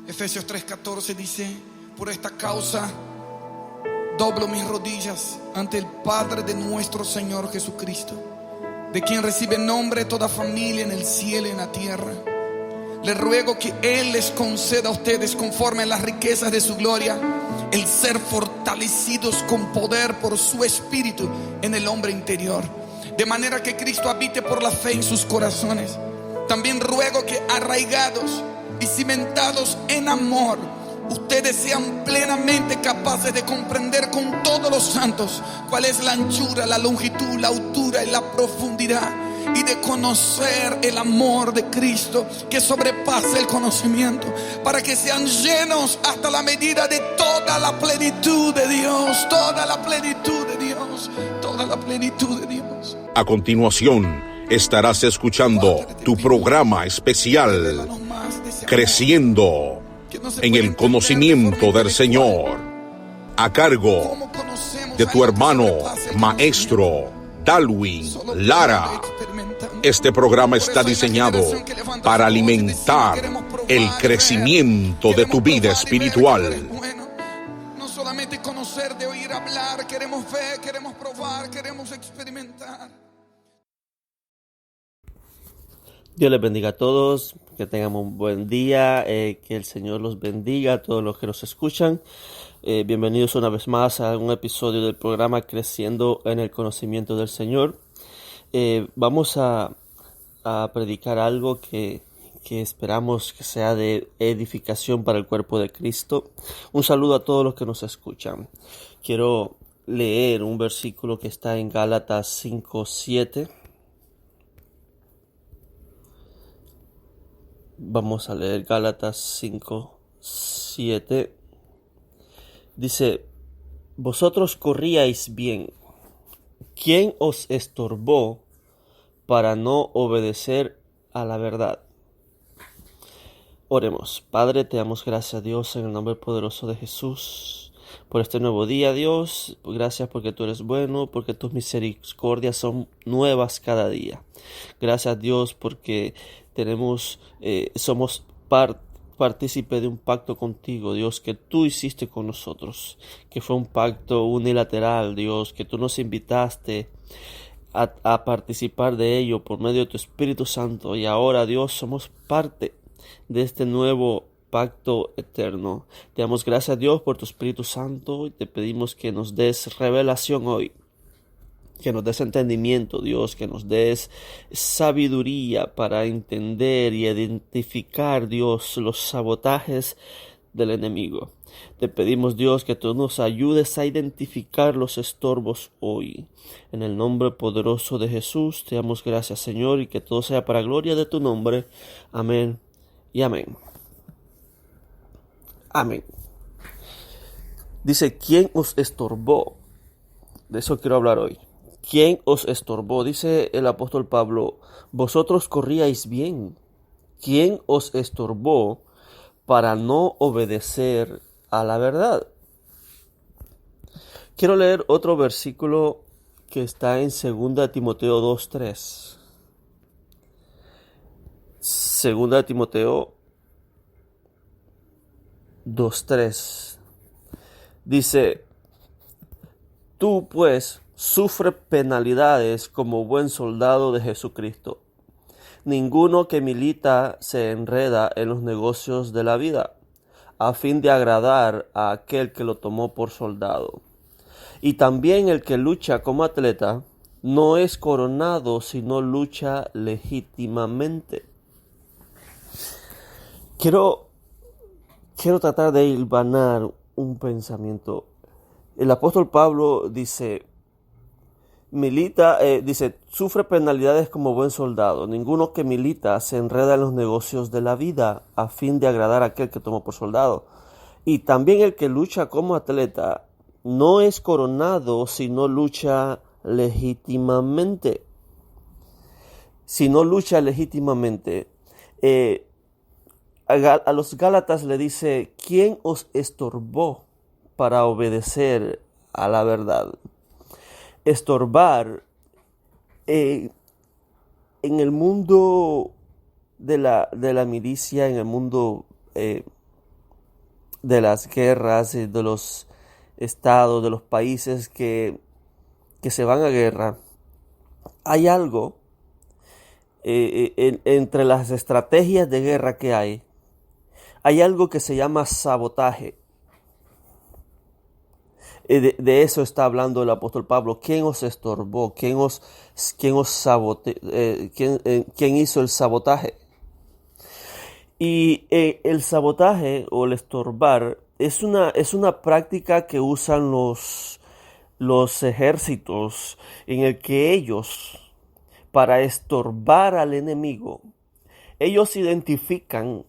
Efesios 3:14 dice: por esta causa doblo mis rodillas ante el Padre de nuestro Señor Jesucristo, de quien recibe nombre toda familia en el cielo y en la tierra. Le ruego que Él les conceda a ustedes, conforme a las riquezas de su gloria, el ser fortalecidos con poder por su Espíritu en el hombre interior, de manera que Cristo habite por la fe en sus corazones. También ruego que, arraigados y cimentados en amor, ustedes sean plenamente capaces de comprender con todos los santos cuál es la anchura, la longitud, la altura y la profundidad, y de conocer el amor de Cristo que sobrepasa el conocimiento, para que sean llenos hasta la medida de toda la plenitud de Dios, toda la plenitud de Dios, toda la plenitud de Dios. A continuación estarás escuchando tu programa especial, Creciendo en el Conocimiento del Señor, a cargo de tu hermano maestro Dalwin Lara. Este programa está diseñado para alimentar el crecimiento de tu vida espiritual. No solamente conocer de oír hablar, queremos ver, queremos probar, queremos experimentar. Dios les bendiga a todos, que tengan un buen día, que el Señor los bendiga a todos los que nos escuchan. Bienvenidos una vez más a un episodio del programa Creciendo en el Conocimiento del Señor. Vamos a predicar algo que esperamos que sea de edificación para el cuerpo de Cristo. Un saludo a todos los que nos escuchan. Quiero leer un versículo que está en Gálatas 5:7. Vamos a leer Gálatas 5:7. Dice: vosotros corríais bien. ¿Quién os estorbó para no obedecer a la verdad? Oremos. Padre, te damos gracias a Dios en el nombre poderoso de Jesús por este nuevo día, Dios. Gracias porque tú eres bueno, porque tus misericordias son nuevas cada día. Gracias, Dios, porque somos partícipe de un pacto contigo, Dios, que tú hiciste con nosotros, que fue un pacto unilateral, Dios, que tú nos invitaste a participar de ello por medio de tu Espíritu Santo, y ahora, Dios, somos parte de este nuevo pacto eterno. Te damos gracias, Dios, por tu Espíritu Santo, y te pedimos que nos des revelación hoy, que nos des entendimiento, Dios, que nos des sabiduría para entender y identificar, Dios, los sabotajes del enemigo. Te pedimos, Dios, que tú nos ayudes a identificar los estorbos hoy. En el nombre poderoso de Jesús, te damos gracias, Señor, y que todo sea para gloria de tu nombre. Amén y amén. Amén. Dice: ¿quién os estorbó? De eso quiero hablar hoy. ¿Quién os estorbó? Dice el apóstol Pablo: vosotros corríais bien. ¿Quién os estorbó para no obedecer a la verdad? Quiero leer otro versículo que está en 2 Timoteo 2:3. 2 Timoteo 2:3. Dice: tú pues sufre penalidades como buen soldado de Jesucristo. Ninguno que milita se enreda en los negocios de la vida, a fin de agradar a aquel que lo tomó por soldado. Y también el que lucha como atleta no es coronado, sino lucha legítimamente. Quiero tratar de hilvanar un pensamiento. El apóstol Pablo dice: sufre penalidades como buen soldado. Ninguno que milita se enreda en los negocios de la vida, a fin de agradar a aquel que tomó por soldado. Y también el que lucha como atleta no es coronado, sino lucha legítimamente. Si no lucha legítimamente, a los Gálatas le dice: ¿quién os estorbó para obedecer a la verdad? Estorbar, en el mundo de la milicia, en el mundo de las guerras, de los estados, de los países que se van a guerra, hay algo entre las estrategias de guerra que hay algo que se llama sabotaje. De eso está hablando el apóstol Pablo. ¿Quién os estorbó? ¿Quién os saboteó? ¿Quién hizo el sabotaje? Y el sabotaje o el estorbar es una práctica que usan los ejércitos, en el que ellos, para estorbar al enemigo, ellos identifican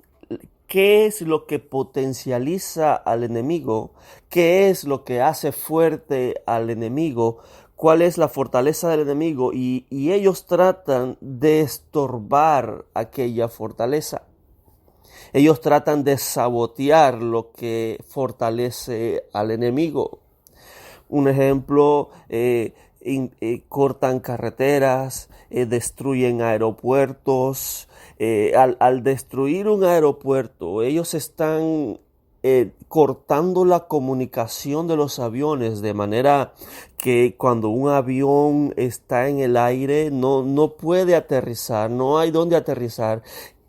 qué es lo que potencializa al enemigo, qué es lo que hace fuerte al enemigo, cuál es la fortaleza del enemigo, y ellos tratan de estorbar aquella fortaleza. Ellos tratan de sabotear lo que fortalece al enemigo. Un ejemplo, cortan carreteras, destruyen aeropuertos. Al destruir un aeropuerto, ellos están cortando la comunicación de los aviones, de manera que cuando un avión está en el aire no puede aterrizar, no hay dónde aterrizar.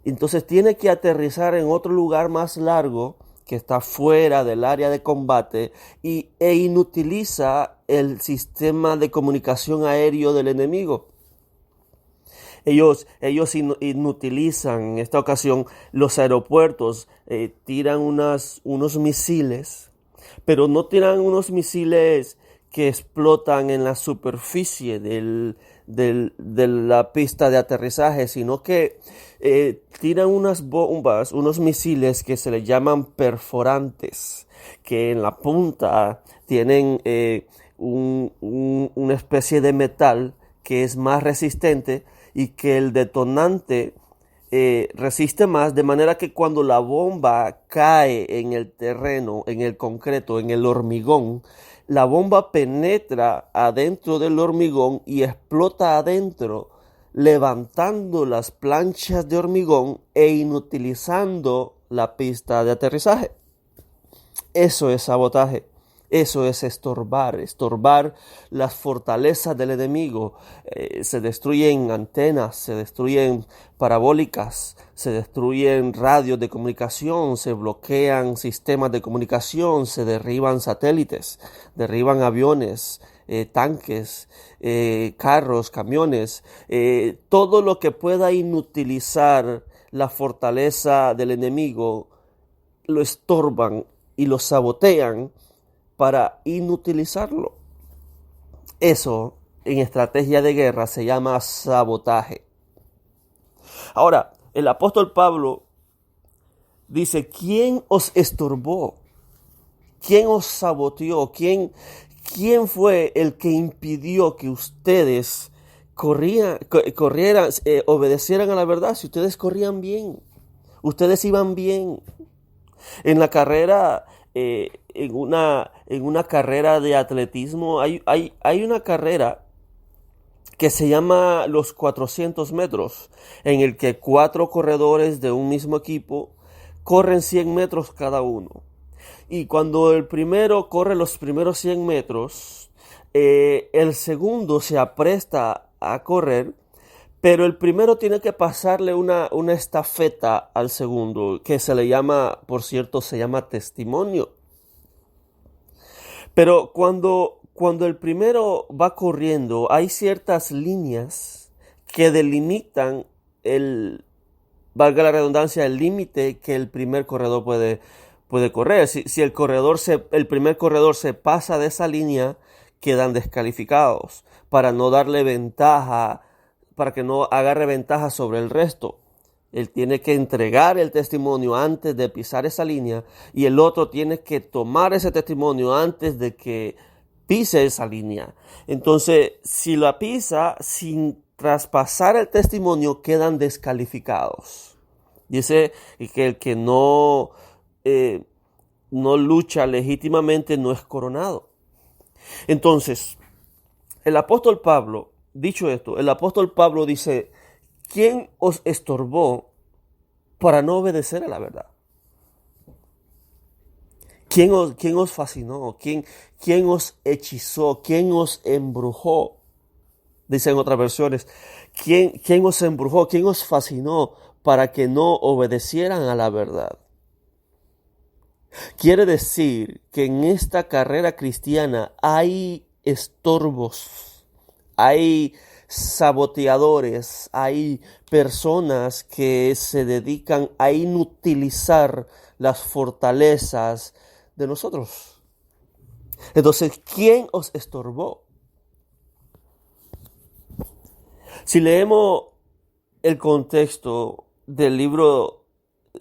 Entonces tiene que aterrizar en otro lugar más largo que está fuera del área de combate e inutiliza el sistema de comunicación aéreo del enemigo. Ellos inutilizan en esta ocasión los aeropuertos, tiran unos misiles, pero no tiran unos misiles que explotan en la superficie de la pista de aterrizaje, sino que tiran unas bombas, unos misiles que se les llaman perforantes, que en la punta tienen una especie de metal que es más resistente y que el detonante resiste más, de manera que cuando la bomba cae en el terreno, en el concreto, en el hormigón, la bomba penetra adentro del hormigón y explota adentro, levantando las planchas de hormigón e inutilizando la pista de aterrizaje. Eso es sabotaje. Eso es estorbar las fortalezas del enemigo. Se destruyen antenas, se destruyen parabólicas, se destruyen radios de comunicación, se bloquean sistemas de comunicación, se derriban satélites, derriban aviones, tanques, carros, camiones, todo lo que pueda inutilizar la fortaleza del enemigo, lo estorban y lo sabotean para inutilizarlo. Eso en estrategia de guerra se llama sabotaje. Ahora, el apóstol Pablo dice: ¿quién os estorbó? ¿Quién os saboteó? ¿Quién fue el que impidió que ustedes corrieran, obedecieran a la verdad? Si ustedes corrían bien, ustedes iban bien. En la carrera, en una carrera de atletismo, hay una carrera que se llama los 400 metros, en el que 4 corredores de un mismo equipo corren 100 metros cada uno. Y cuando el primero corre los primeros 100 metros, el segundo se apresta a correr, pero el primero tiene que pasarle una estafeta al segundo, que se le llama, por cierto, se llama testimonio. Pero cuando el primero va corriendo, hay ciertas líneas que delimitan valga la redundancia, el límite que el primer corredor puede correr. Si el primer corredor se pasa de esa línea, quedan descalificados para no darle ventaja, para que no agarre ventaja sobre el resto. Él tiene que entregar el testimonio antes de pisar esa línea, y el otro tiene que tomar ese testimonio antes de que pise esa línea. Entonces, si la pisa sin traspasar el testimonio, quedan descalificados. Dice que el que no lucha legítimamente no es coronado. Entonces, el apóstol Pablo, dicho esto, el apóstol Pablo dice: ¿quién os estorbó para no obedecer a la verdad? quién os fascinó? ¿Quién os hechizó? ¿Quién os embrujó? Dicen otras versiones. ¿Quién os embrujó? ¿Quién os fascinó para que no obedecieran a la verdad? Quiere decir que en esta carrera cristiana hay estorbos, hay saboteadores, hay personas que se dedican a inutilizar las fortalezas de nosotros. Entonces, ¿quién os estorbó? Si leemos el contexto del libro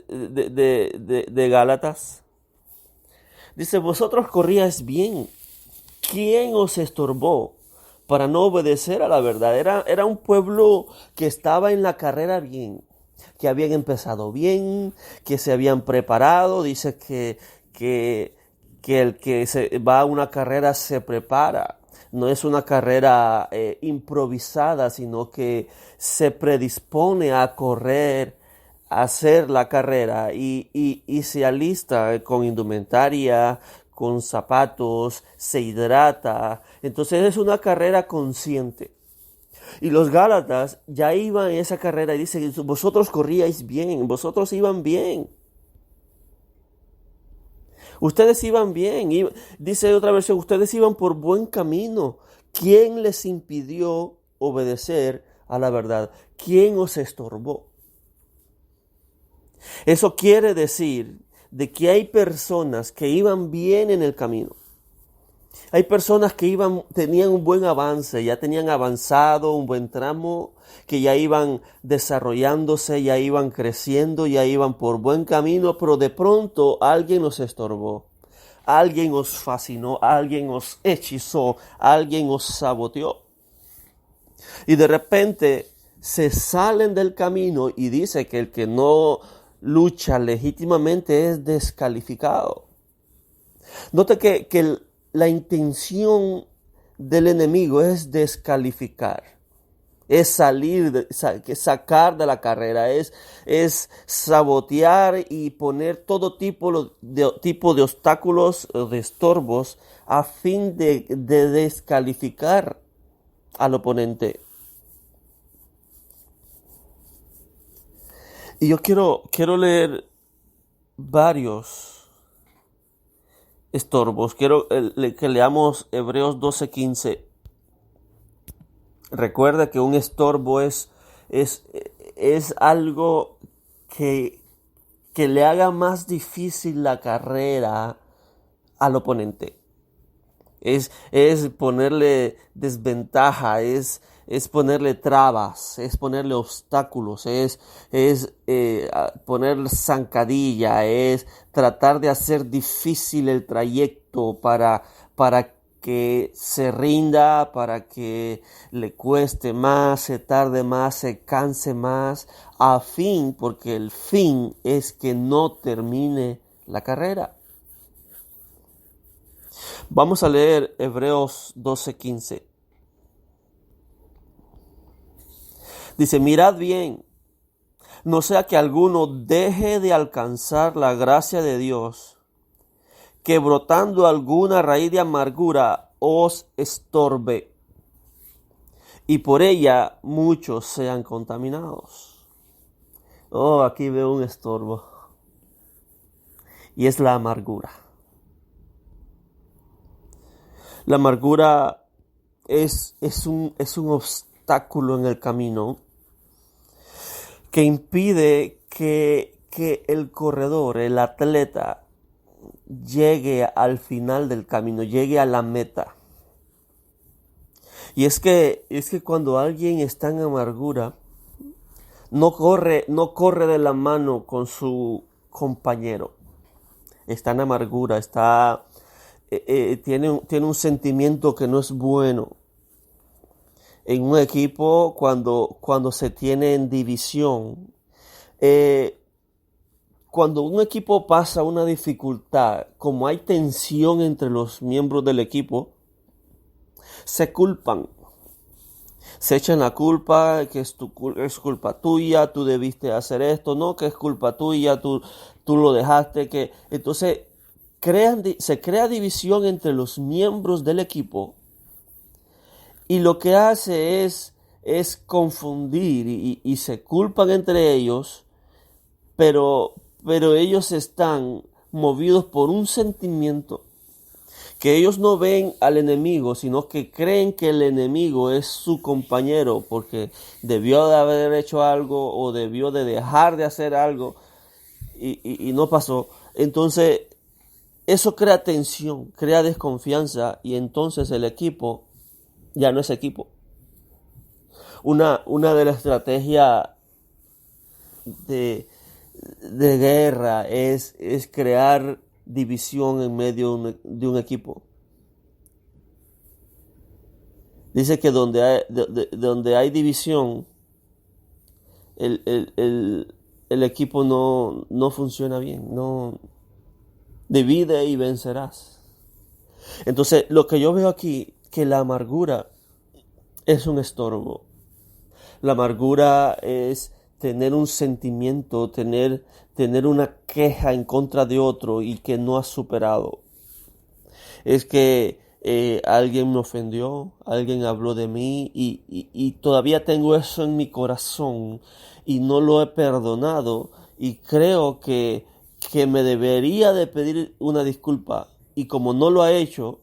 de Gálatas, dice, vosotros corríais bien. ¿Quién os estorbó para no obedecer a la verdad? Era un pueblo que estaba en la carrera bien, que habían empezado bien, que se habían preparado. Dice que el que se va a una carrera se prepara. No es una carrera improvisada, sino que se predispone a correr, a hacer la carrera y se alista con indumentaria, con zapatos, se hidrata. Entonces es una carrera consciente. Y los Gálatas ya iban en esa carrera y dicen, vosotros corríais bien, vosotros iban bien. Ustedes iban bien. Dice otra versión, ustedes iban por buen camino. ¿Quién les impidió obedecer a la verdad? ¿Quién os estorbó? Eso quiere decir de que hay personas que iban bien en el camino. Hay personas que tenían un buen avance, ya tenían avanzado un buen tramo, que ya iban desarrollándose, ya iban creciendo, ya iban por buen camino, pero de pronto alguien os estorbó, alguien os fascinó, alguien os hechizó, alguien os saboteó. Y de repente se salen del camino y dice que el que no lucha legítimamente es descalificado. Note que la intención del enemigo es descalificar, es sacar de la carrera, es sabotear y poner todo tipo de obstáculos, de estorbos, a fin de descalificar al oponente. Y yo quiero leer varios estorbos. Quiero que leamos Hebreos 12:15. Recuerda que un estorbo es algo que le haga más difícil la carrera al oponente. Es ponerle desventaja, es ponerle trabas, es ponerle obstáculos, es ponerle zancadilla, es tratar de hacer difícil el trayecto para que se rinda, para que le cueste más, se tarde más, se canse más, porque el fin es que no termine la carrera. Vamos a leer Hebreos 12:15. Dice, mirad bien, no sea que alguno deje de alcanzar la gracia de Dios, que brotando alguna raíz de amargura os estorbe, y por ella muchos sean contaminados. Oh, aquí veo un estorbo, y es la amargura. La amargura es un obstáculo en el camino que impide que el corredor, el atleta, llegue al final del camino, llegue a la meta. Y es que cuando alguien está en amargura, no corre de la mano con su compañero. Está en amargura, tiene un sentimiento que no es bueno. En un equipo, cuando se tiene en división, cuando un equipo pasa una dificultad, como hay tensión entre los miembros del equipo, se culpan, se echan la culpa, que es culpa tuya, tú debiste hacer esto, no, que es culpa tuya, tú lo dejaste, entonces se crea división entre los miembros del equipo, y lo que hace es confundir y se culpan entre ellos, pero ellos están movidos por un sentimiento que ellos no ven al enemigo, sino que creen que el enemigo es su compañero porque debió de haber hecho algo o debió de dejar de hacer algo y no pasó. Entonces eso crea tensión, crea desconfianza, y entonces el equipo ya no es equipo. Una de las estrategias de guerra es crear división en medio de un equipo. Dice que donde hay división, el equipo no funciona bien. No divide y vencerás. Entonces, lo que yo veo aquí, que la amargura es un estorbo. La amargura es tener un sentimiento, tener una queja en contra de otro y que no has superado. Es que alguien me ofendió, alguien habló de mí y todavía tengo eso en mi corazón y no lo he perdonado, y creo que me debería de pedir una disculpa, y como no lo ha hecho,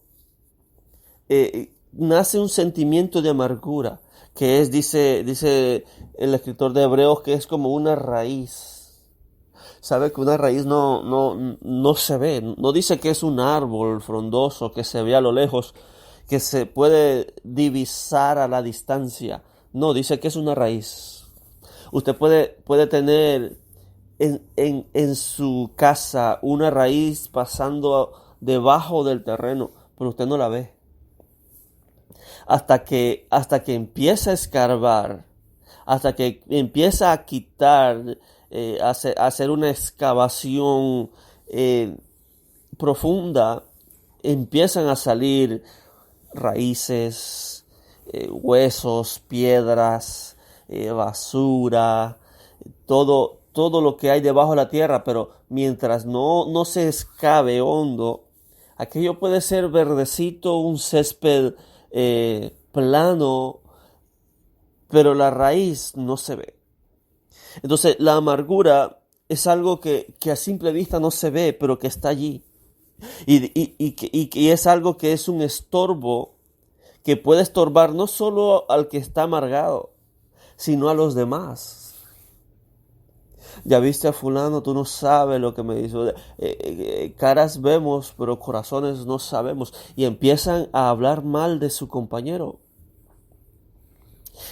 nace un sentimiento de amargura que es, dice el escritor de Hebreos, que es como una raíz. Sabe que una raíz no se ve, no dice que es un árbol frondoso que se ve a lo lejos, que se puede divisar a la distancia. No, dice que es una raíz. Usted puede tener en su casa una raíz pasando debajo del terreno, pero usted no la ve. Hasta que empieza a escarbar, hasta que empieza a quitar, hacer una excavación profunda, empiezan a salir raíces, huesos, piedras, basura, todo lo que hay debajo de la tierra. Pero mientras no se excave hondo, aquello puede ser verdecito, un césped plano, pero la raíz no se ve. Entonces la amargura es algo que a simple vista no se ve, pero que está allí, y es algo que es un estorbo, que puede estorbar no solo al que está amargado, sino a los demás. Ya viste a fulano, tú no sabes lo que me hizo. Caras vemos, pero corazones no sabemos. Y empiezan a hablar mal de su compañero.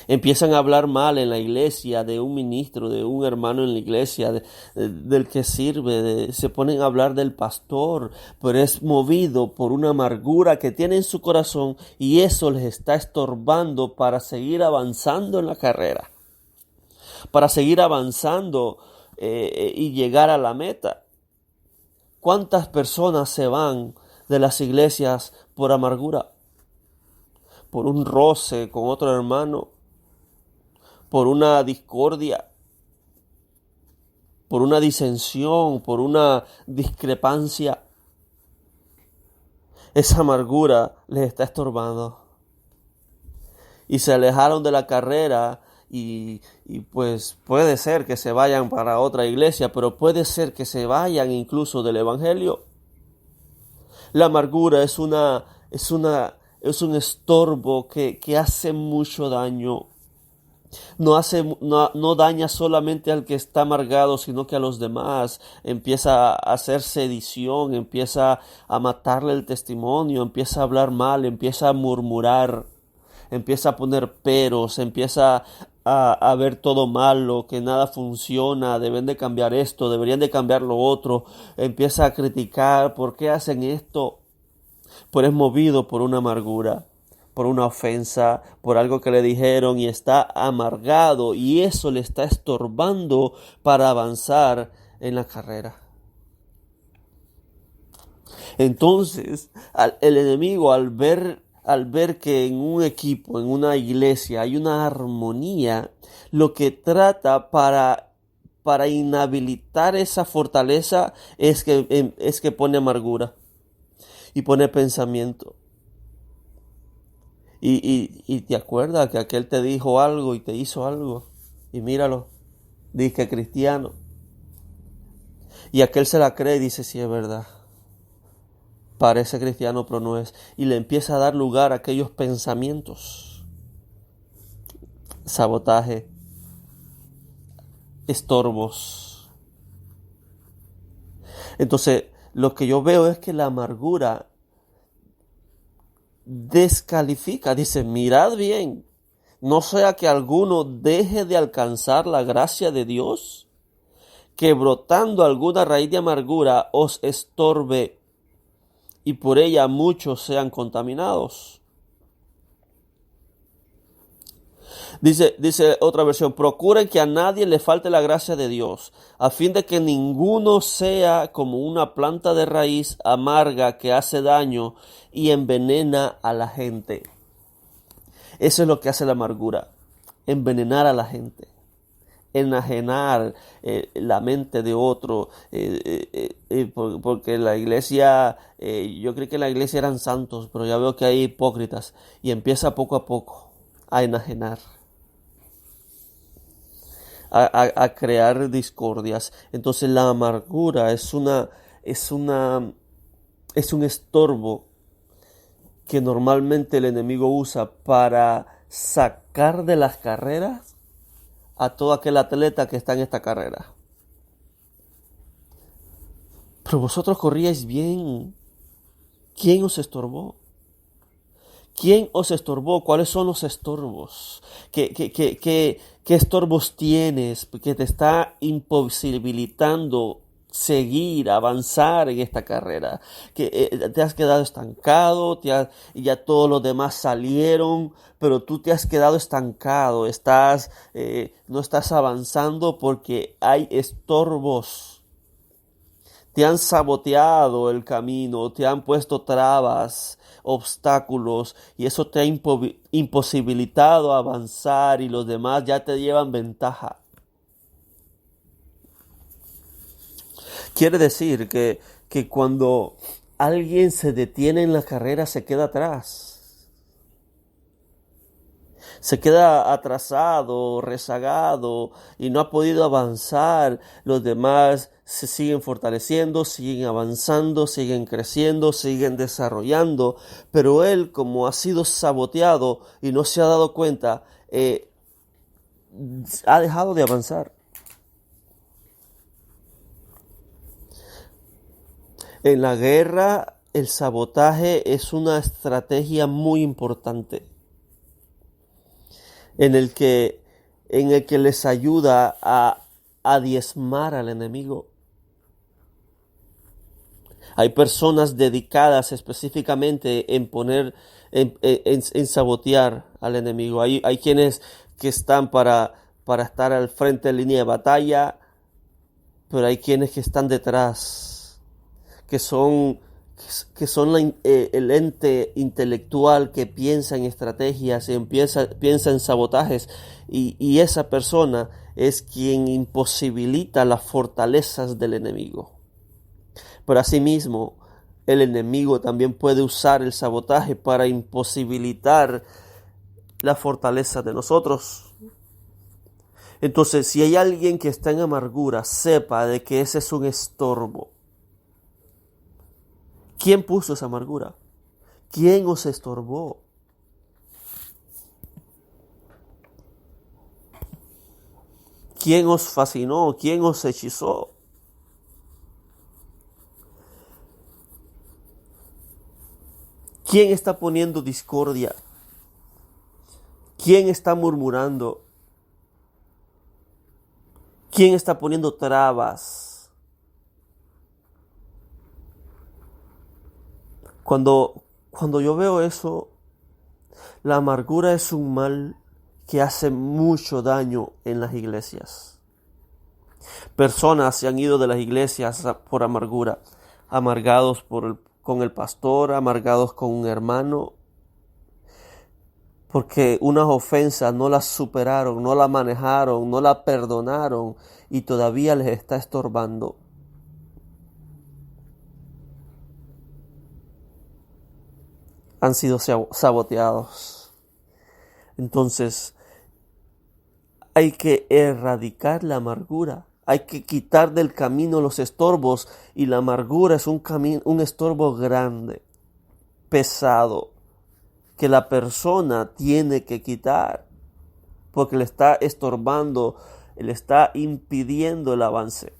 Empiezan a hablar mal en la iglesia de un ministro, de un hermano en la iglesia, del que sirve. Se ponen a hablar del pastor, pero es movido por una amargura que tiene en su corazón, y eso les está estorbando para seguir avanzando en la carrera, para seguir avanzando y llegar a la meta. ¿Cuántas personas se van de las iglesias por amargura? Por un roce con otro hermano, por una discordia, por una disensión, por una discrepancia. Esa amargura les está estorbando. Y se alejaron de la carrera. Y pues puede ser que se vayan para otra iglesia, pero puede ser que se vayan incluso del evangelio. La amargura es un estorbo que hace mucho daño. No daña solamente al que está amargado, sino que a los demás. Empieza a hacer sedición, empieza a matarle el testimonio, empieza a hablar mal, empieza a murmurar, empieza a poner peros, empieza a ver todo malo, que nada funciona, deben de cambiar esto, deberían de cambiar lo otro. Empieza a criticar, ¿por qué hacen esto? Pero es movido por una amargura, por una ofensa, por algo que le dijeron, y está amargado, y eso le está estorbando para avanzar en la carrera. Entonces, el enemigo, al ver que en un equipo, en una iglesia, hay una armonía, lo que trata para para inhabilitar esa fortaleza es que pone amargura y pone pensamiento. Y te acuerdas que aquel te dijo algo y te hizo algo. Y míralo, dice que es cristiano. Y aquel se la cree y dice, sí, es verdad. Parece cristiano, pero no es. Y le empieza a dar lugar a aquellos pensamientos. Sabotaje. Estorbos. Entonces, lo que yo veo es que la amargura descalifica. Dice, mirad bien, no sea que alguno deje de alcanzar la gracia de Dios, que brotando alguna raíz de amargura os estorbe y por ella muchos sean contaminados. Dice otra versión, procuren que a nadie le falte la gracia de Dios, a fin de que ninguno sea como una planta de raíz amarga que hace daño y envenena a la gente. Eso es lo que hace la amargura, envenenar a la gente, enajenar la mente de otro, porque la iglesia, yo creí que en la iglesia eran santos, pero ya veo que hay hipócritas y empieza poco a poco a enajenar. A crear discordias. Entonces la amargura es un estorbo que normalmente el enemigo usa para sacar de las carreras a todo aquel atleta que está en esta carrera. Pero vosotros corríais bien. ¿Quién os estorbó? ¿Quién os estorbó? ¿Cuáles son los estorbos? ¿Qué estorbos tienes que te está imposibilitando seguir, avanzar en esta carrera? Que te has quedado estancado, y ya todos los demás salieron, pero tú te has quedado estancado, no estás avanzando porque hay estorbos. Te han saboteado el camino, te han puesto trabas, obstáculos, y eso te ha imposibilitado avanzar y los demás ya te llevan ventaja. Quiere decir que cuando alguien se detiene en la carrera se queda atrás. Se queda atrasado, rezagado y no ha podido avanzar. Los demás se siguen fortaleciendo, siguen avanzando, siguen creciendo, siguen desarrollando. Pero él, como ha sido saboteado y no se ha dado cuenta, ha dejado de avanzar. En la guerra, el sabotaje es una estrategia muy importante, en el que les ayuda a diezmar al enemigo. Hay personas dedicadas específicamente en sabotear al enemigo. Hay quienes que están para estar al frente de línea de batalla, pero hay quienes que están detrás, que son el ente intelectual que piensa en estrategias y piensa en sabotajes, y esa persona es quien imposibilita las fortalezas del enemigo. Pero asimismo, el enemigo también puede usar el sabotaje para imposibilitar la fortaleza de nosotros. Entonces, si hay alguien que está en amargura, sepa de que ese es un estorbo. ¿Quién puso esa amargura? ¿Quién os estorbó? ¿Quién os fascinó? ¿Quién os hechizó? ¿Quién está poniendo discordia? ¿Quién está murmurando? ¿Quién está poniendo trabas? Cuando yo veo eso, la amargura es un mal que hace mucho daño en las iglesias. Personas se han ido de las iglesias por amargura, amargados con el pastor, amargados con un hermano, porque unas ofensas no las superaron, no la manejaron, no la perdonaron y todavía les está estorbando. Han sido saboteados. Entonces, hay que erradicar la amargura. Hay que quitar del camino los estorbos, y la amargura es un estorbo grande, pesado, que la persona tiene que quitar porque le está estorbando, le está impidiendo el avance.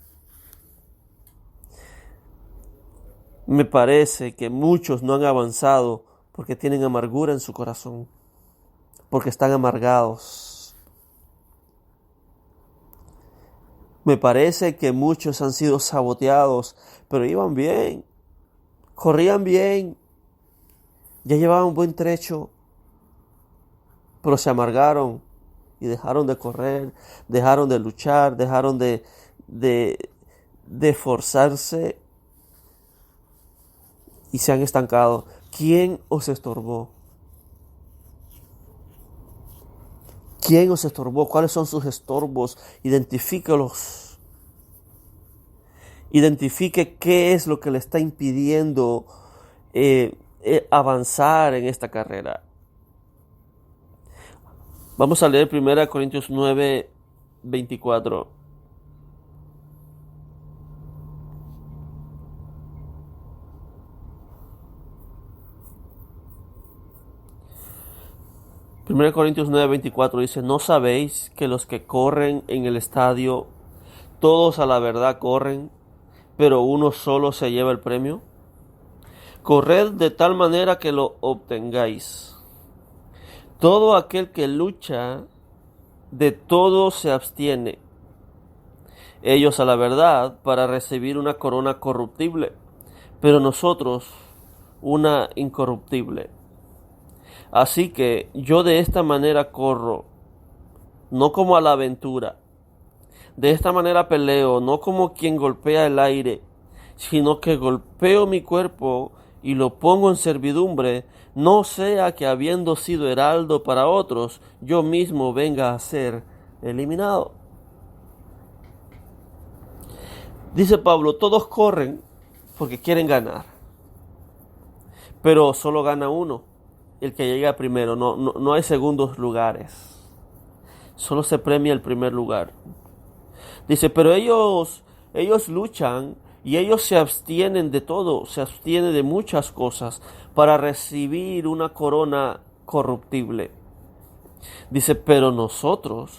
Me parece que muchos no han avanzado porque tienen amargura en su corazón, porque están amargados. Me parece que muchos han sido saboteados, pero iban bien, corrían bien, ya llevaban un buen trecho, pero se amargaron y dejaron de correr, dejaron de luchar, dejaron de esforzarse y se han estancado. ¿Quién os estorbó? ¿Quién os estorbó? ¿Cuáles son sus estorbos? Identifícalos. Identifique qué es lo que le está impidiendo avanzar en esta carrera. Vamos a leer 1 Corintios 9, 24. Primero Corintios 9, 24 dice: ¿no sabéis que los que corren en el estadio, todos a la verdad corren, pero uno solo se lleva el premio? Corred de tal manera que lo obtengáis. Todo aquel que lucha, de todo se abstiene. Ellos a la verdad para recibir una corona corruptible, pero nosotros una incorruptible. Así que yo de esta manera corro, no como a la aventura. De esta manera peleo, no como quien golpea el aire, sino que golpeo mi cuerpo y lo pongo en servidumbre, no sea que habiendo sido heraldo para otros, yo mismo venga a ser eliminado. Dice Pablo, todos corren porque quieren ganar, pero solo gana uno, el que llega primero. No hay segundos lugares, solo se premia el primer lugar. Dice, pero ellos luchan y ellos se abstienen de todo, se abstienen de muchas cosas para recibir una corona corruptible. Dice, pero nosotros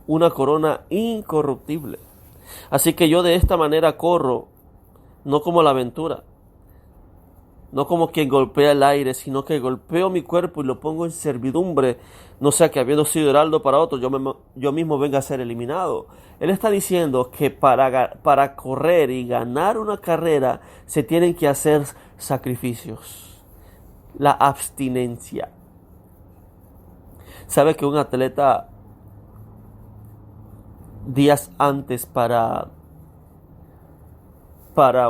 una corona incorruptible. Así que yo de esta manera corro, no como la aventura, no como quien golpea el aire, sino que golpeo mi cuerpo y lo pongo en servidumbre, no sea que habiendo sido heraldo para otros, yo mismo venga a ser eliminado. Él está diciendo que para correr y ganar una carrera se tienen que hacer sacrificios. La abstinencia. ¿Sabe que un atleta días antes para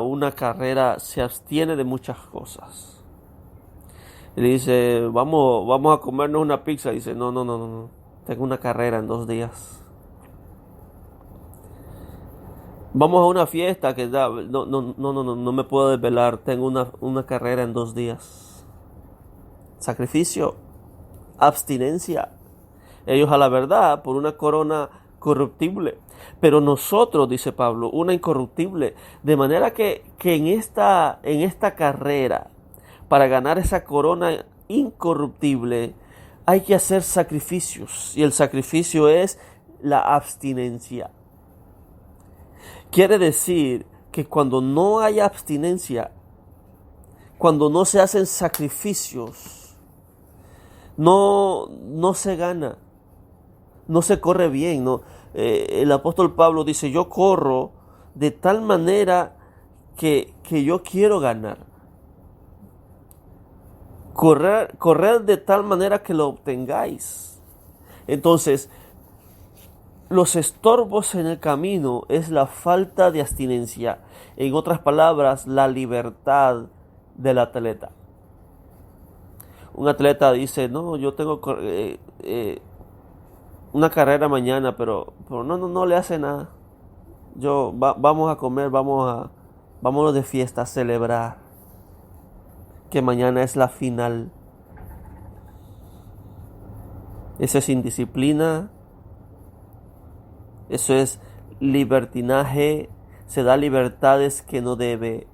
una carrera se abstiene de muchas cosas? Y le dice, vamos a comernos una pizza. Y dice, no, tengo una carrera en 2 días. Vamos a una fiesta que no me puedo desvelar, tengo una carrera en 2 días. Sacrificio, abstinencia. Ellos a la verdad por una corona corruptible, pero nosotros, dice Pablo, una incorruptible. De manera que en esta carrera, para ganar esa corona incorruptible, hay que hacer sacrificios, y el sacrificio es la abstinencia. Quiere decir que cuando no hay abstinencia, cuando no se hacen sacrificios, no se gana, no se corre bien. El apóstol Pablo dice, yo corro de tal manera que yo quiero ganar. Correr de tal manera que lo obtengáis. Entonces, los estorbos en el camino es la falta de abstinencia. En otras palabras, la libertad del atleta. Un atleta dice, no, yo tengo una carrera mañana, pero no le hace nada. Vamos a comer, vámonos de fiesta a celebrar que mañana es la final. Eso es indisciplina, eso es libertinaje, se da libertades que no debe.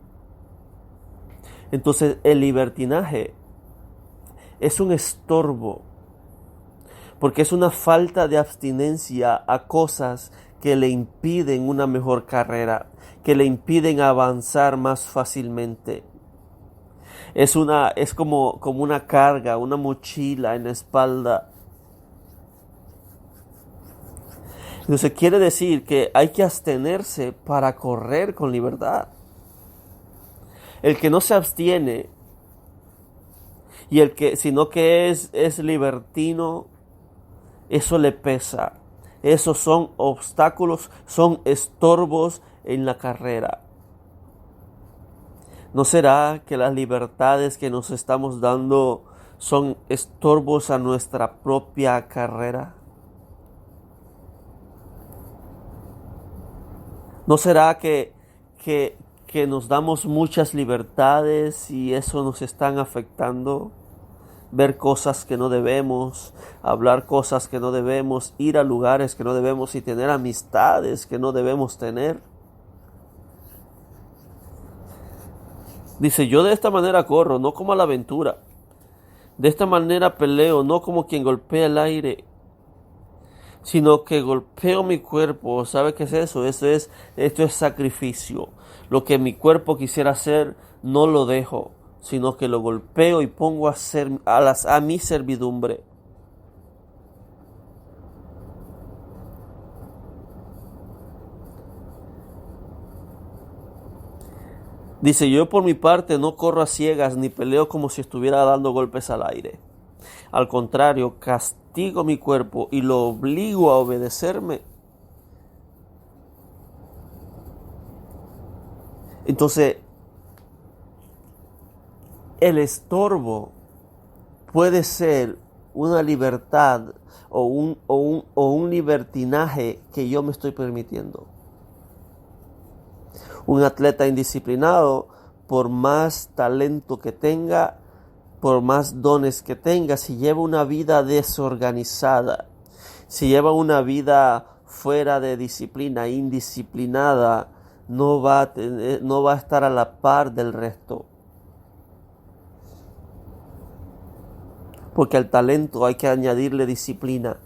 Entonces el libertinaje es un estorbo, porque es una falta de abstinencia a cosas que le impiden una mejor carrera, que le impiden avanzar más fácilmente. Es como una carga, una mochila en la espalda. Entonces quiere decir que hay que abstenerse para correr con libertad. El que no se abstiene y sino que es libertino, eso le pesa. Esos son obstáculos, son estorbos en la carrera. ¿No será que las libertades que nos estamos dando son estorbos a nuestra propia carrera? ¿No será que nos damos muchas libertades y eso nos están afectando? Ver cosas que no debemos, hablar cosas que no debemos, ir a lugares que no debemos y tener amistades que no debemos tener. Dice, yo de esta manera corro, no como a la aventura. De esta manera peleo, no como quien golpea el aire, sino que golpeo mi cuerpo. ¿Sabe qué es eso? Esto es sacrificio. Lo que mi cuerpo quisiera hacer, no lo dejo, sino que lo golpeo y pongo a hacer a mi servidumbre. Dice, yo por mi parte no corro a ciegas ni peleo como si estuviera dando golpes al aire. Al contrario, castigo mi cuerpo y lo obligo a obedecerme. Entonces, el estorbo puede ser una libertad o un libertinaje que yo me estoy permitiendo. Un atleta indisciplinado, por más talento que tenga, por más dones que tenga, si lleva una vida desorganizada, si lleva una vida fuera de disciplina, indisciplinada, no va a estar a la par del resto. Porque al talento hay que añadirle disciplina.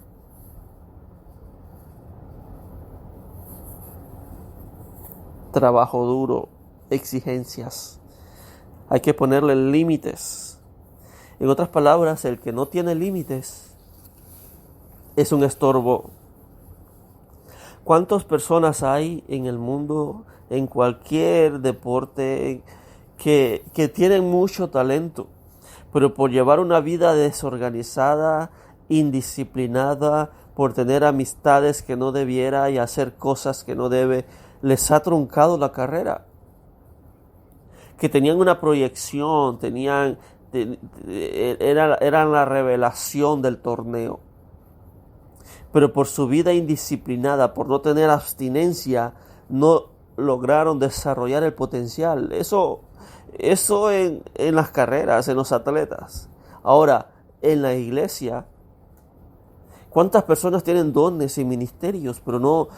Trabajo duro, exigencias. Hay que ponerle límites. En otras palabras, el que no tiene límites es un estorbo. ¿Cuántas personas hay en el mundo, en cualquier deporte, que tienen mucho talento, pero por llevar una vida desorganizada, indisciplinada, por tener amistades que no debiera y hacer cosas que no debe, les ha truncado la carrera? Que tenían una proyección, eran la revelación del torneo, pero por su vida indisciplinada, por no tener abstinencia, no lograron desarrollar el potencial. Eso en las carreras, en los atletas. Ahora, en la iglesia, ¿cuántas personas tienen dones y ministerios, pero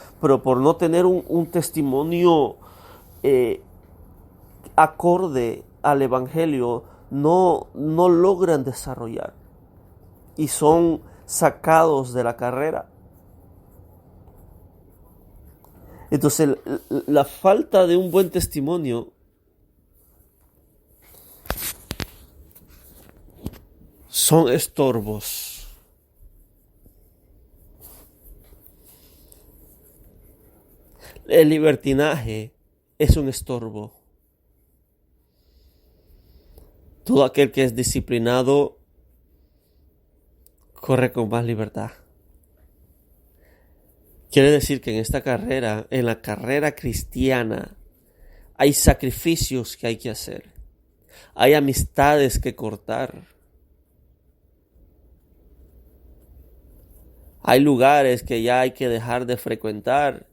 por no tener un testimonio acorde al evangelio, no logran desarrollar y son sacados de la carrera? Entonces, la falta de un buen testimonio son estorbos. El libertinaje es un estorbo. Todo aquel que es disciplinado corre con más libertad. Quiere decir que en esta carrera, en la carrera cristiana, hay sacrificios que hay que hacer. Hay amistades que cortar. Hay lugares que ya hay que dejar de frecuentar.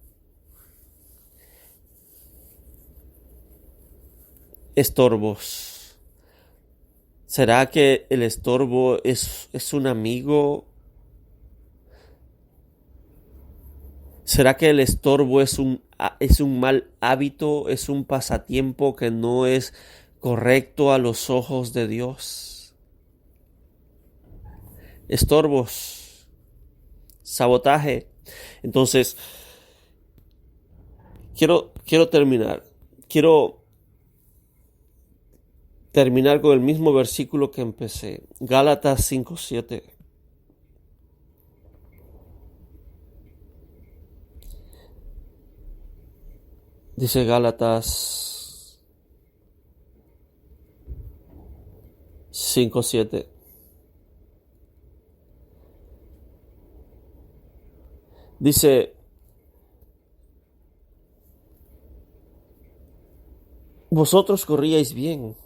Estorbos. ¿Será que el estorbo es un amigo? ¿Será que el estorbo es un mal hábito, es un pasatiempo que no es correcto a los ojos de Dios? Estorbos, sabotaje. Entonces, quiero terminar. Quiero terminar con el mismo versículo que empecé. Gálatas 5:7. Dice Gálatas 5:7. Dice: vosotros corríais bien.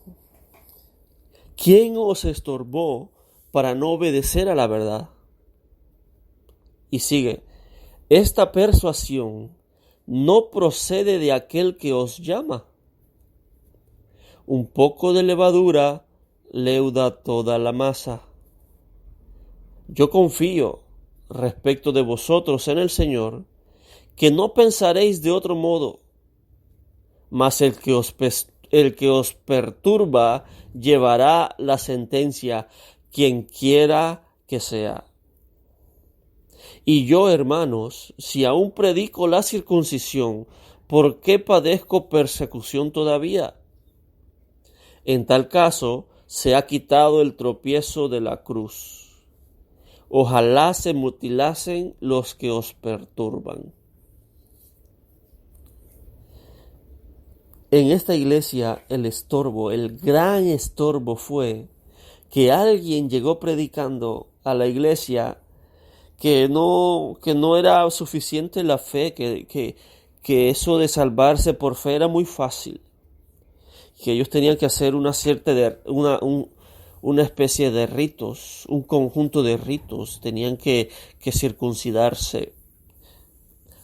¿Quién os estorbó para no obedecer a la verdad? Y sigue: esta persuasión no procede de aquel que os llama. Un poco de levadura leuda toda la masa. Yo confío respecto de vosotros en el Señor, que no pensaréis de otro modo, mas el que os perturba llevará la sentencia, quien quiera que sea. Y yo, hermanos, si aún predico la circuncisión, ¿por qué padezco persecución todavía? En tal caso, se ha quitado el tropiezo de la cruz. Ojalá se mutilasen los que os perturban. En esta iglesia, el gran estorbo fue que alguien llegó predicando a la iglesia que no era suficiente la fe, que eso de salvarse por fe era muy fácil, que ellos tenían que hacer una especie de ritos, un conjunto de ritos, tenían que circuncidarse.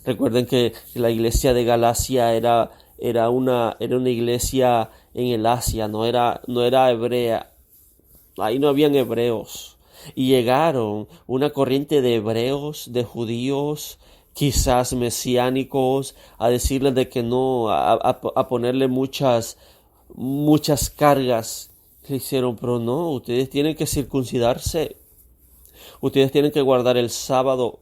Recuerden que la iglesia de Galacia era una iglesia en el Asia, no era hebrea, ahí no habían hebreos. Y llegaron una corriente de hebreos, de judíos, quizás mesiánicos, a decirles de que no, a ponerle muchas cargas. Le hicieron, pero no, ustedes tienen que circuncidarse, ustedes tienen que guardar el sábado,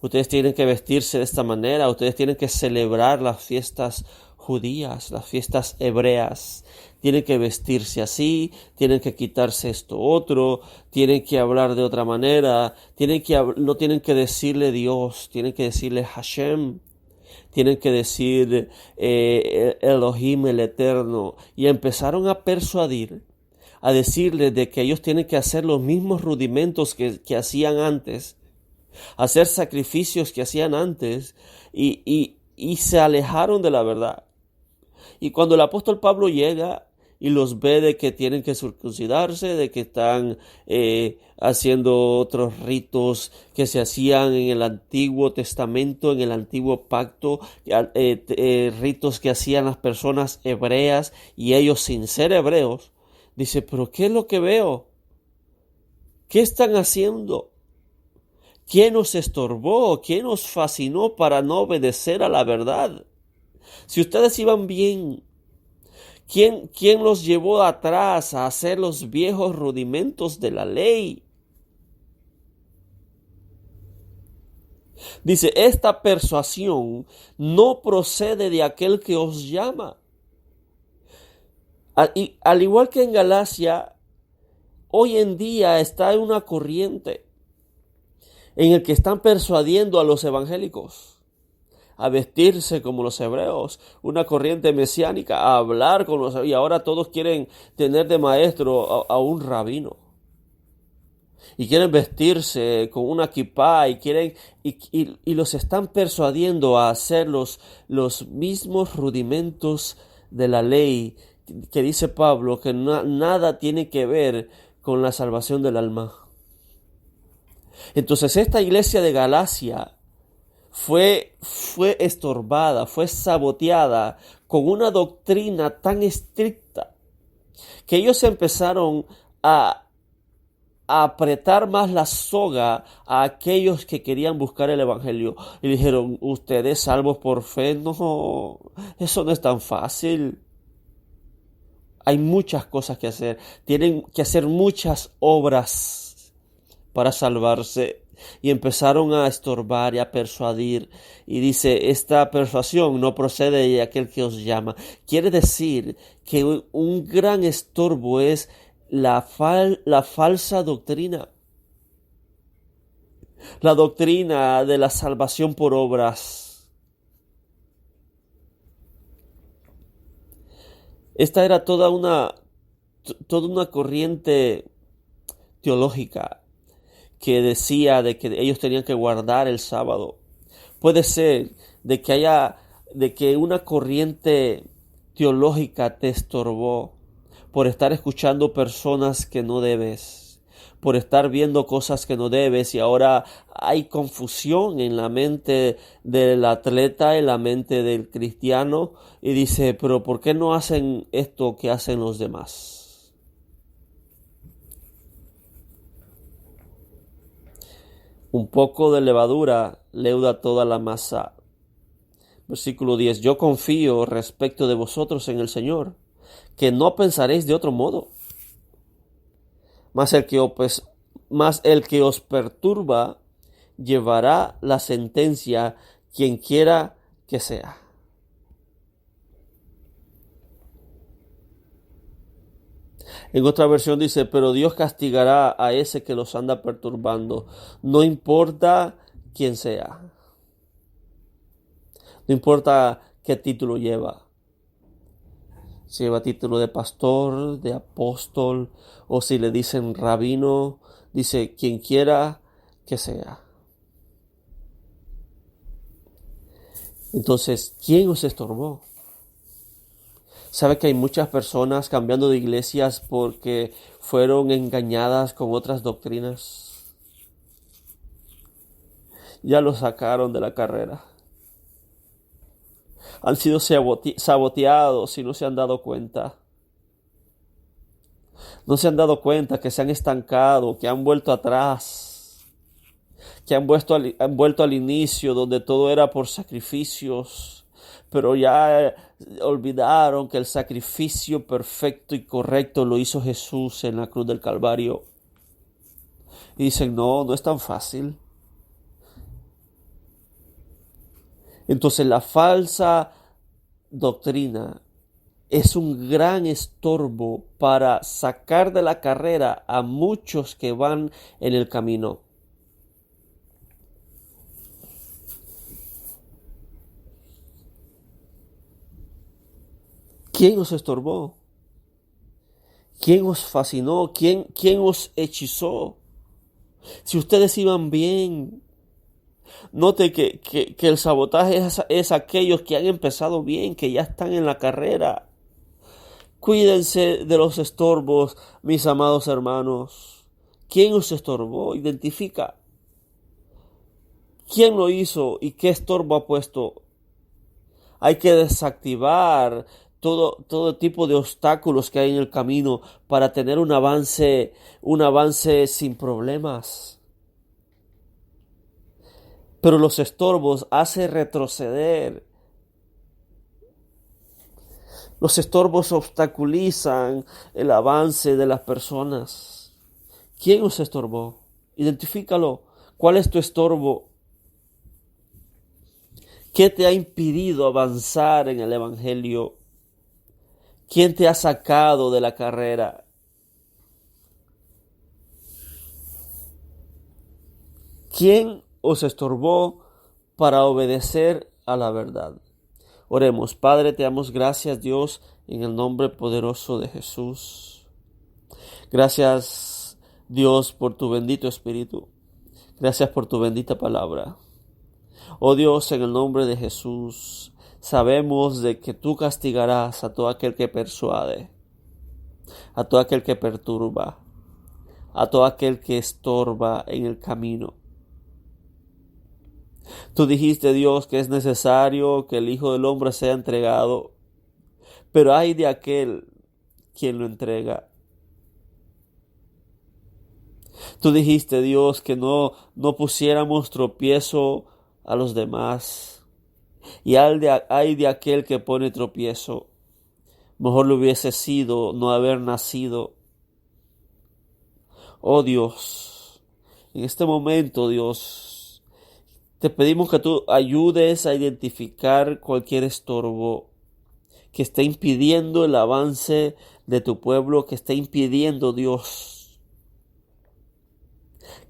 ustedes tienen que vestirse de esta manera, ustedes tienen que celebrar las fiestas judías, las fiestas hebreas. Tienen que vestirse así, tienen que quitarse esto otro, tienen que hablar de otra manera, no tienen que decirle Dios, tienen que decirle Hashem, tienen que decir Elohim, el Eterno. Y empezaron a persuadir, a decirles de que ellos tienen que hacer los mismos rudimentos que hacían antes, hacer sacrificios que hacían antes, y se alejaron de la verdad. Y cuando el apóstol Pablo llega y los ve de que tienen que circuncidarse, de que están haciendo otros ritos que se hacían en el Antiguo Testamento, en el Antiguo Pacto, ritos que hacían las personas hebreas y ellos sin ser hebreos, dice, pero ¿qué es lo que veo? ¿Qué están haciendo? ¿Quién os estorbó? ¿Quién os fascinó para no obedecer a la verdad? Si ustedes iban bien, ¿quién los llevó atrás a hacer los viejos rudimentos de la ley? Dice, esta persuasión no procede de aquel que os llama. Al igual que en Galacia, hoy en día está una corriente en el que están persuadiendo a los evangélicos a vestirse como los hebreos, una corriente mesiánica, a hablar con los hebreos, y ahora todos quieren tener de maestro a un rabino, y quieren vestirse con una kipá, y los están persuadiendo a hacer los mismos rudimentos de la ley, que dice Pablo que nada tiene que ver con la salvación del alma. Entonces esta iglesia de Galacia fue estorbada, fue saboteada con una doctrina tan estricta que ellos empezaron a apretar más la soga a aquellos que querían buscar el evangelio. Y dijeron, ustedes salvos por fe, no, eso no es tan fácil. Hay muchas cosas que hacer. Tienen que hacer muchas obras para salvarse. Y empezaron a estorbar y a persuadir. Y dice, esta persuasión no procede de aquel que os llama. Quiere decir que un gran estorbo es la falsa doctrina. La doctrina de la salvación por obras. Esta era toda una corriente teológica que decía de que ellos tenían que guardar el sábado. Puede ser de que una corriente teológica te estorbó por estar escuchando personas que no debes, por estar viendo cosas que no debes, y ahora hay confusión en la mente del atleta, en la mente del cristiano, y dice, pero ¿por qué no hacen esto que hacen los demás? Un poco de levadura leuda toda la masa. Versículo 10. Yo confío respecto de vosotros en el Señor, que no pensaréis de otro modo. Mas el que os perturba llevará la sentencia, quien quiera que sea. En otra versión dice, pero Dios castigará a ese que los anda perturbando, no importa quién sea. No importa qué título lleva. Si lleva título de pastor, de apóstol, o si le dicen rabino, dice quien quiera que sea. Entonces, ¿quién os estorbó? ¿Sabe que hay muchas personas cambiando de iglesias porque fueron engañadas con otras doctrinas? Ya lo sacaron de la carrera. Han sido saboteados y no se han dado cuenta. No se han dado cuenta que se han estancado, que han vuelto atrás, que han vuelto al inicio donde todo era por sacrificios, pero ya olvidaron que el sacrificio perfecto y correcto lo hizo Jesús en la cruz del Calvario. Y dicen, no es tan fácil. Entonces la falsa doctrina es un gran estorbo para sacar de la carrera a muchos que van en el camino. ¿Quién os estorbó? ¿Quién os fascinó? ¿Quién os hechizó? Si ustedes iban bien. Note que el sabotaje es aquellos que han empezado bien, que ya están en la carrera. Cuídense de los estorbos, mis amados hermanos. ¿Quién os estorbó? Identifica. ¿Quién lo hizo y qué estorbo ha puesto? Hay que desactivar todo tipo de obstáculos que hay en el camino para tener un avance sin problemas. Pero los estorbos hacen retroceder. Los estorbos obstaculizan el avance de las personas. ¿Quién os estorbó? Identifícalo. ¿Cuál es tu estorbo? ¿Qué te ha impedido avanzar en el evangelio? ¿Quién te ha sacado de la carrera? ¿Quién os estorbó para obedecer a la verdad? Oremos. Padre, te damos gracias, Dios, en el nombre poderoso de Jesús. Gracias, Dios, por tu bendito Espíritu. Gracias por tu bendita palabra. Oh Dios, en el nombre de Jesús, sabemos de que tú castigarás a todo aquel que persuade, a todo aquel que perturba, a todo aquel que estorba en el camino. Tú dijiste, Dios, que es necesario que el Hijo del Hombre sea entregado, pero ay de aquel quien lo entrega. Tú dijiste, Dios, que no pusiéramos tropiezo a los demás, y ay de aquel que pone tropiezo. Mejor le hubiese sido no haber nacido. Oh Dios, en este momento, Dios, te pedimos que tú ayudes a identificar cualquier estorbo que esté impidiendo el avance de tu pueblo, que esté impidiendo, Dios,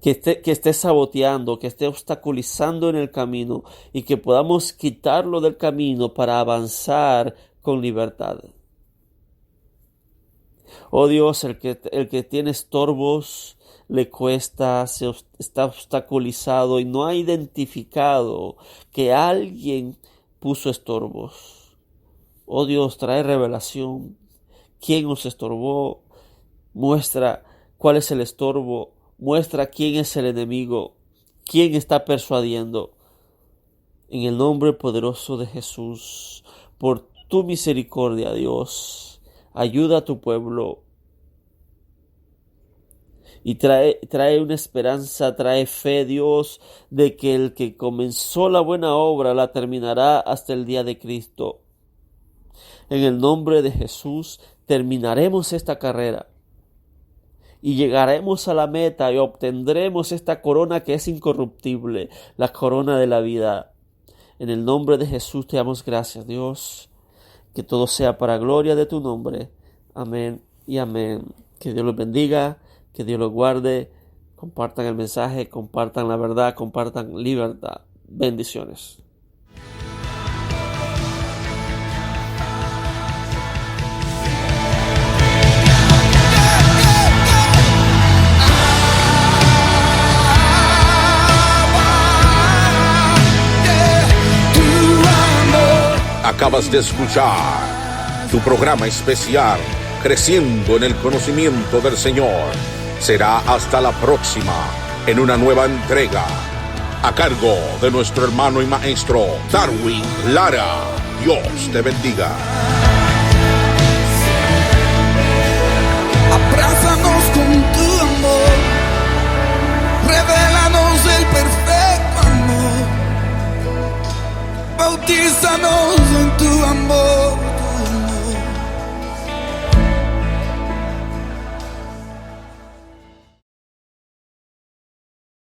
que esté saboteando, que esté obstaculizando en el camino, y que podamos quitarlo del camino para avanzar con libertad. Oh Dios, el que tiene estorbos le cuesta, está obstaculizado y no ha identificado que alguien puso estorbos. Oh Dios, trae revelación. ¿Quién nos estorbó? Muestra cuál es el estorbo. Muestra quién es el enemigo. ¿Quién está persuadiendo? En el nombre poderoso de Jesús, por tu misericordia, Dios, ayuda a tu pueblo y trae una esperanza, trae fe, Dios, de que el que comenzó la buena obra la terminará hasta el día de Cristo. En el nombre de Jesús terminaremos esta carrera y llegaremos a la meta y obtendremos esta corona que es incorruptible, la corona de la vida. En el nombre de Jesús te damos gracias, Dios. Que todo sea para gloria de tu nombre. Amén y amén. Que Dios los bendiga, que Dios los guarde. Compartan el mensaje, compartan la verdad, compartan libertad. Bendiciones. Acabas de escuchar tu programa especial, Creciendo en el Conocimiento del Señor. Será hasta la próxima, en una nueva entrega, a cargo de nuestro hermano y maestro, Darwin Lara. Dios te bendiga.